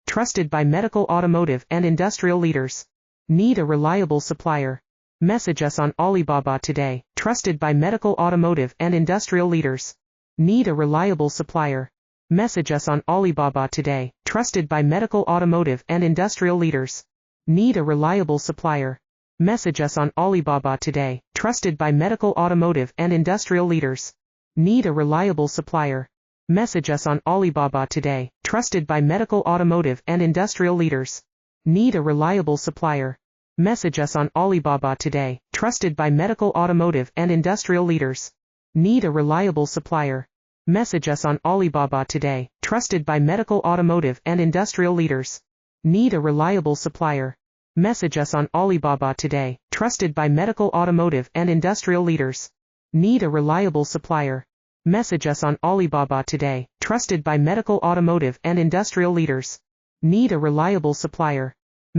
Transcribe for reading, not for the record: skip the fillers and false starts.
Trusted by medical, automotive, and industrial leaders. Need a reliable supplier? Message us on Alibaba today. Trusted by medical, automotive, and industrial leaders. Need a reliable supplier? Message us on Alibaba today. Trusted by medical, automotive, and industrial leaders. Need a reliable supplier? Message us on Alibaba today. Trusted by medical, automotive, and industrial leaders. Need a reliable supplier? Message us on Alibaba today. Trusted by medical, automotive, and industrial leaders. Need a reliable supplier? Message us on Alibaba today. Trusted by medical, automotive, and industrial leaders. Need a reliable supplier? Message us on Alibaba today. Trusted by medical, automotive, and industrial leaders. Need a reliable supplier? Message us on Alibaba today. Trusted by medical, automotive, and industrial leaders. Need a reliable supplier? Message us on Alibaba today. Trusted by medical, automotive, and industrial leaders. Need a reliable supplier?